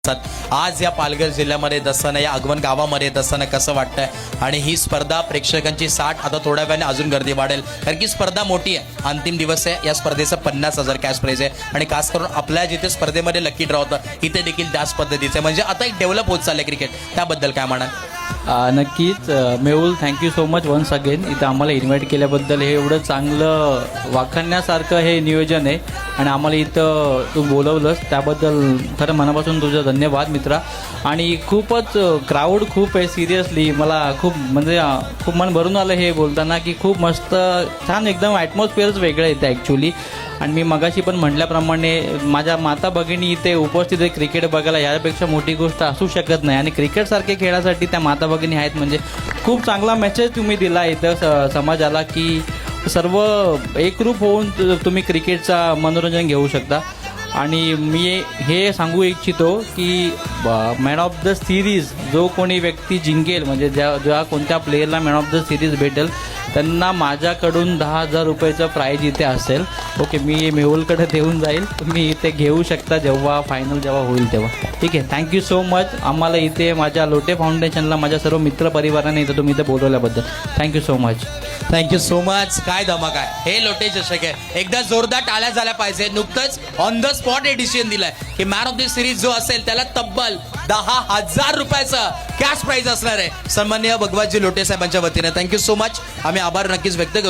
आज या पालघर जिल्ह्यामध्ये दसणं या अगवन गावामध्ये दसणं कसं वाटतंय आणि ही स्पर्धा प्रेक्षकांची 60 आता थोड्या वेळाने अजून गर्दी वाढेल कारण की स्पर्धा मोठी आहे. अंतिम दिवस आहे. या स्पर्धेचं 50,000 कॅश प्राइज आहे आणि खास करून आपल्या जिथे स्पर्धेमध्ये लकी ड्रॉ होतं इथे देखील त्याच पद्धतीचं आहे. म्हणजे आता एक डेव्हलप होत चाललंय क्रिकेट. त्याबद्दल काय म्हणाल? नक्कीच Mehul, thank you so much once again इथं आम्हाला इन्व्हाइट केल्याबद्दल. हे एवढं चांगलं वाखाणण्यासारखं हे नियोजन आहे आणि आम्हाला इथं तू बोलवलंस त्याबद्दल खरं मनापासून तुझं धन्यवाद मित्रा. आणि खूपच क्राऊड खूप आहे. सिरियसली मला खूप म्हणजे खूप मन भरून आलं हे बोलताना की खूप मस्त छान एकदम ॲटमॉस्फिअरच वेगळं येतं ॲक्च्युली. आणि मी मगाशी पण म्हटल्याप्रमाणे माझ्या माता भगिनी इथे उपस्थित आहे क्रिकेट बघायला. यापेक्षा मोठी गोष्ट असू शकत नाही आणि क्रिकेटसारख्या खेळासाठी त्या माता भगिनी आहेत. म्हणजे खूप चांगला मेसेज तुम्ही दिला इथं समाजाला की सर्व एकरूप होऊन तुम्ही क्रिकेटचा मनोरंजन घेऊ शकता. आणि मी हे सांगू इच्छितो की मॅन ऑफ द सिरीज जो कोणी व्यक्ती जिंकेल म्हणजे ज्या कोणत्या प्लेयरला मॅन ऑफ द सिरीज भेटेल त्यांना माझ्याकडून 10,000 रुपयाचं प्राईज इथे असेल. ओके, मी मेहुलकडे देऊन जाईल. तुम्ही इथे घेऊ शकता जेव्हा फायनल जेव्हा होईल तेव्हा. ठीक आहे, थँक्यू सो मच. आम्हाला इथे माझ्या लोटे फाउंडेशनला माझ्या सर्व मित्रपरिवाराने इथं तुम्ही इथे बोलवल्याबद्दल thank you so much. Thank you so much. काय धमाक आहे. हे लोटे चषक आहे. एकदा जोरदार टाळ्या झाल्या पाहिजे. नुकतंच ऑन द स्पॉट हे डिसिजन दिलाय की मॅन ऑफ द सिरीज जो असेल त्याला तब्बल 10,000 रुपयाचं कॅश प्राइज असणार आहे. सन्माननीय भगवतजी लोटे साहेबांच्या वतीने थँक्यू सो मच. आम्ही आभार नक्कीच व्यक्त करू.